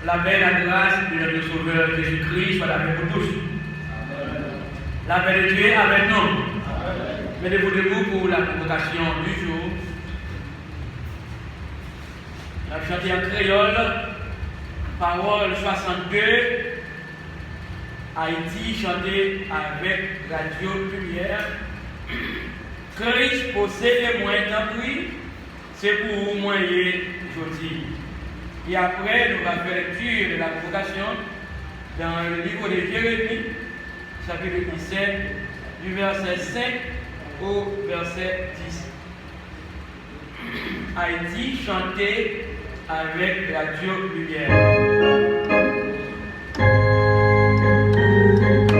La paix et la grâce de notre Sauveur Jésus-Christ soit avec vous tous. La paix de Dieu est avec nous. Mettez-vous debout pour la convocation du jour. La chanter en créole, parole 62, Haïti chantée avec Radio Lumière. Christ possède moins d'envie, c'est pour moi aujourd'hui. Et après, nous allons faire lecture de la convocation dans le livre de Jérémie, chapitre 17, du verset 5 au verset 10. Haïti chanté avec Radio Lumière. Amen.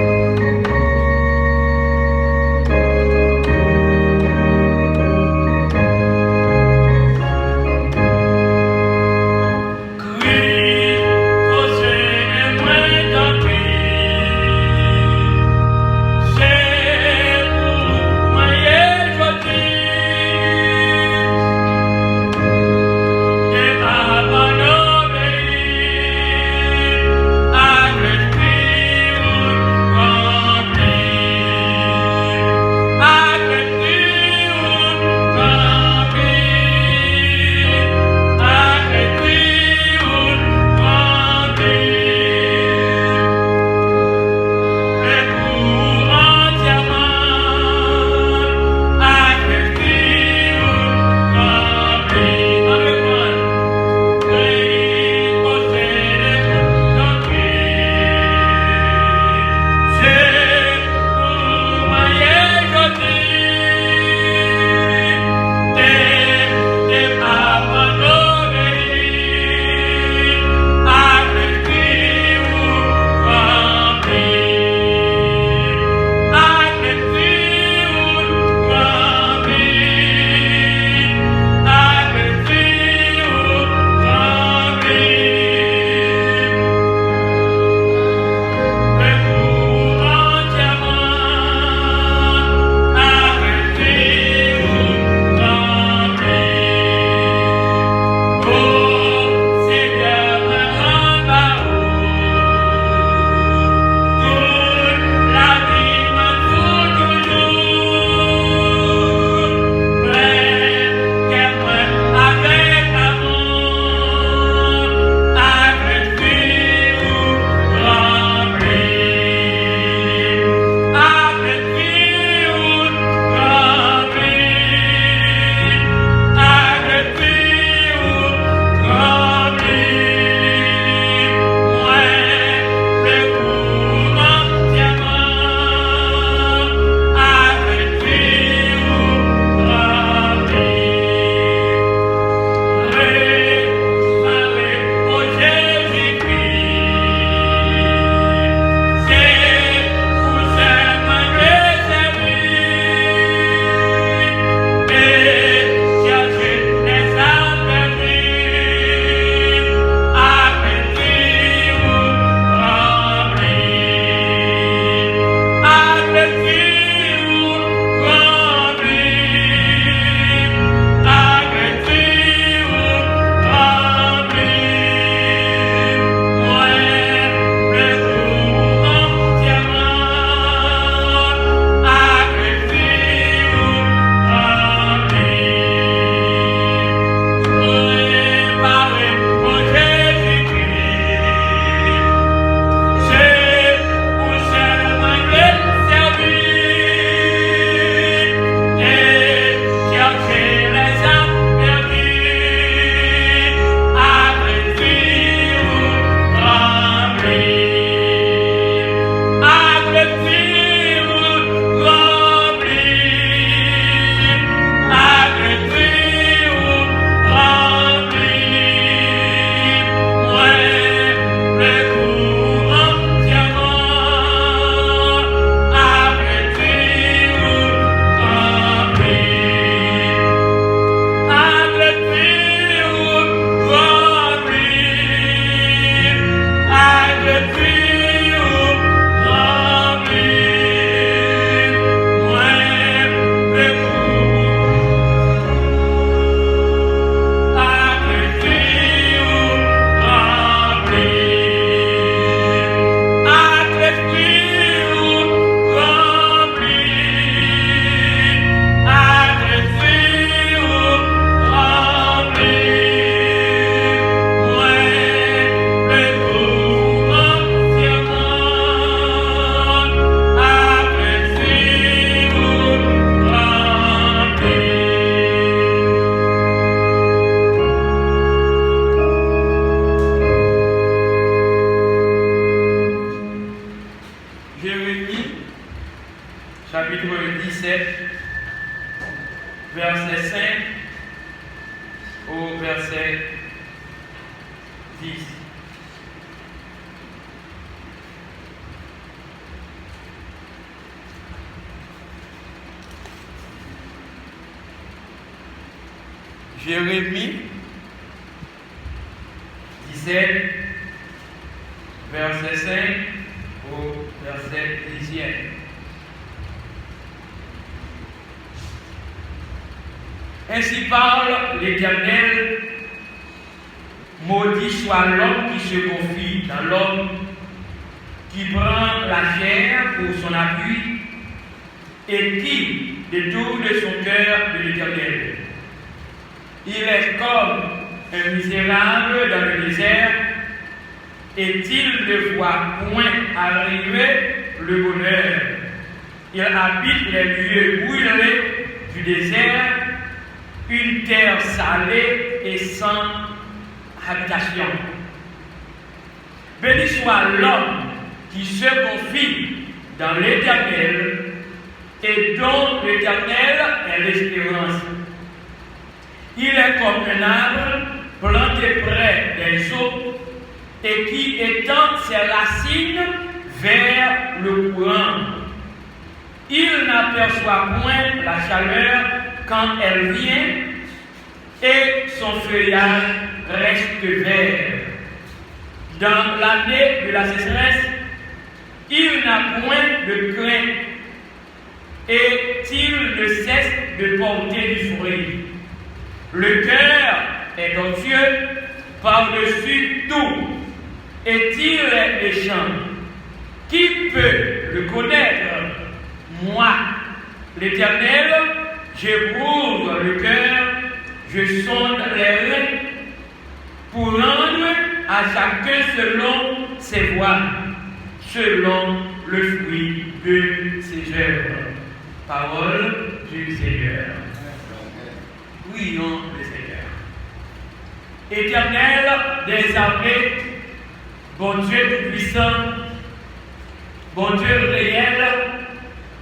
10. Jérémie 17, verset 5 au verset 10. Ainsi parle l'Éternel, maudit soit l'homme qui se confie dans l'homme, qui prend la chair pour son appui et qui détourne son cœur de l'Éternel. Il est comme un misérable dans le désert, et il ne voit point arriver le bonheur. Il habite les lieux brûlés du désert, une terre salée et sans habitation. Béni soit l'homme qui se confie dans l'Éternel et dont l'Éternel est l'espérance. Il est comme un arbre planté près des eaux et qui étend ses racines vers le courant. Il n'aperçoit point la chaleur quand elle vient et son feuillage reste vert. Dans l'année de la sécheresse, il n'a point de crainte et il ne cesse de porter du fruit. Le cœur est orgueilleux par-dessus tout, et il est méchant. Qui peut le connaître? Moi, l'Éternel, j'éprouve le cœur, je sonde les reins, pour rendre à chacun selon ses voies, selon le fruit de ses œuvres. Parole du Seigneur. Prions le Seigneur. Éternel des armées, bon Dieu tout-puissant, bon Dieu réel,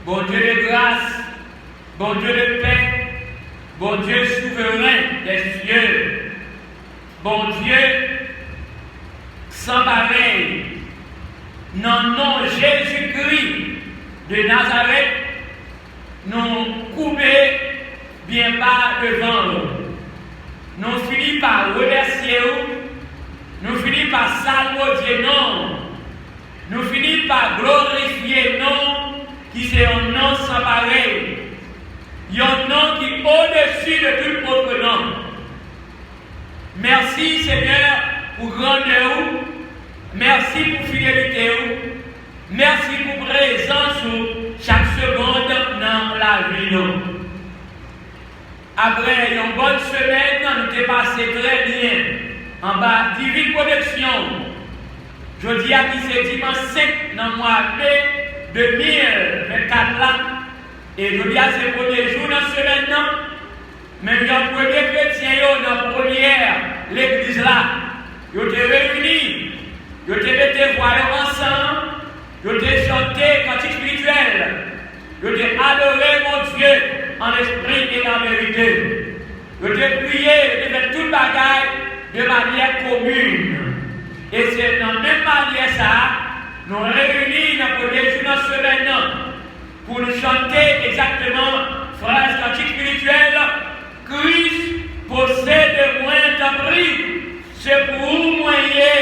bon Dieu de grâce, bon Dieu de paix, bon Dieu souverain des cieux, bon Dieu sans pareil, non, non, Jésus-Christ de Nazareth, nous couper bien bas devant nous. Nous finissons par remercier vous, nous finissons par saluer non, nous finissons par glorifier non, qui c'est un nom sans pareil, un nom qui est au-dessus de tout autre nom. Merci Seigneur pour grandeur, merci pour fidélité, merci pour présence chaque seconde dans la vie. Après une bonne semaine, nous avons passé très bien en bas divine protection. Je dis à qui c'est dimanche 5 dans le mois de 2024 là. Et je dis à ces premiers jours dans la semaine, même les premiers chrétiens dans la première l'église là, ils étaient réunis, ils étaient voix ensemble, ils étaient chantés cantiques spirituels, ils étaient adorés mon Dieu en esprit et en vérité. Je te prier, je te faire toute bagaille de manière commune. Et c'est dans la même manière ça, nous réunis dans le premier jour de la semaine pour nous chanter exactement phrase cantique spirituelle. Christ possède moins d'abri, c'est pour vous moyen,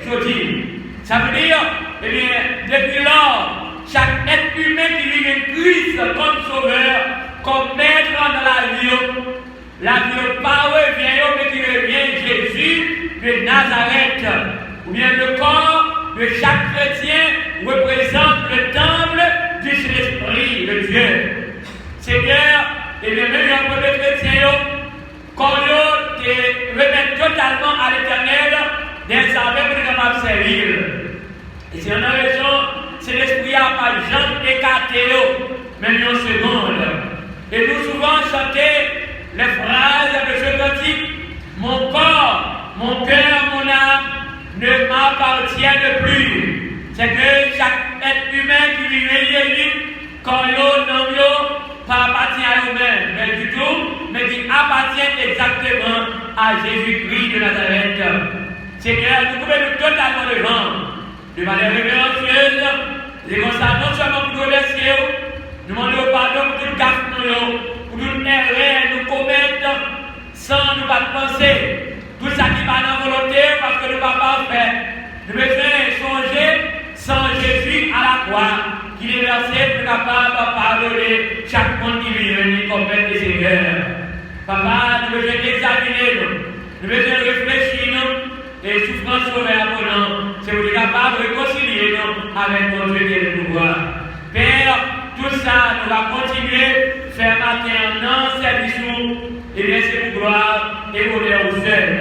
je dis. Ça veut dire, eh bien, depuis lors, chaque être humain qui vit en Christ comme sauveur, comme maître dans la vie pas revient, mais qui revient Jésus de Nazareth. Ou bien le corps de chaque chrétien représente le temple du Saint-Esprit de Dieu. Seigneur, et bien même un peu de chrétiens, quand ils te remettent totalement à l'Éternel, des armées pour les capables de servir. Et c'est une raison, c'est l'Esprit à pas jamais écarté, même une seconde. Et nous souvent chanter les phrases de ce cantique. Mon corps, mon cœur, mon âme ne m'appartiennent plus. C'est que chaque être humain qui vit Jésus, quand il pas appartient à nous-mêmes, mais du tout, mais qui appartient exactement à Jésus-Christ de Nazareth. Seigneur, nous pouvons nous totalement devant, de manière révérencieuse, et comme ça, non seulement pour nous remercier, nous demandons pardon pour tout gaffe, pour nous errer, nous commettre, sans nous pas penser, tout ça qui va dans la volonté, parce que nous ne pouvons pas faire. Nous devons changer sans Jésus à la croix, qui est versé pour capable de pardonner chaque monde qui vient commettre des erreurs. Papa, nous devons examiner nous devons réfléchir et souffrance sauveur pour nous. C'est pour être capable de réconcilier nous avec notre Dieu et le pouvoir. Père, tout ça, nous va continuer à faire matin dans service et bien c'est pour gloire et honneur au seul.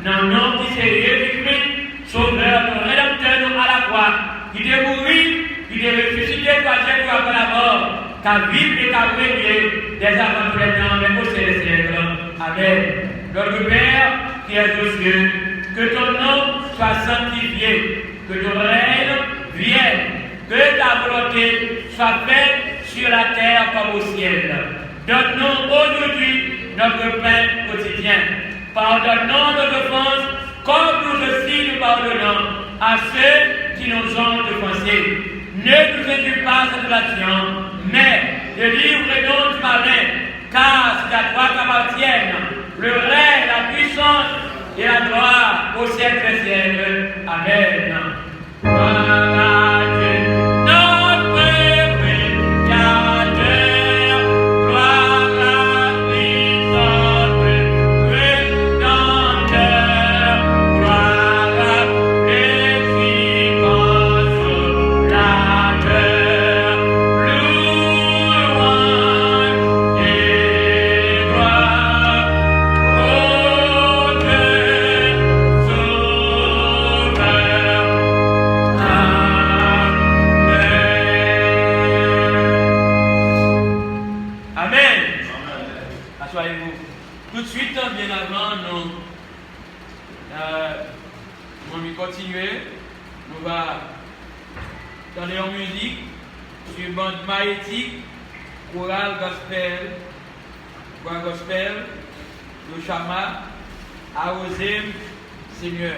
Dans le nom qui c'est Jésus-Christ, sauveur, notre rédempteur, nous à la croix, qui est mourir, qui est ressuscité, troisième fois après la mort, qu'à vivre et qu'à régner des aventures dans les au siècle. Amen. Notre Père qui est aux cieux, que ton nom soit sanctifié, que ton règne vienne, que ta volonté soit faite sur la terre comme au ciel. Donne-nous aujourd'hui notre pain quotidien. Pardonne-nous nos offenses, comme nous aussi nous pardonnons à ceux qui nous ont offensés. Ne nous réduis pas à tentation, mais délivre-nous du malin, car c'est à toi qu'appartiennent le règne, la puissance et la gloire au siècle des siècles. Amen. Tout de suite, bien avant, nous continuer. Nous allons donner en musique sur bande magnétique, chorale gospel, le chama, arrosé, Seigneur.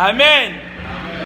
Amen.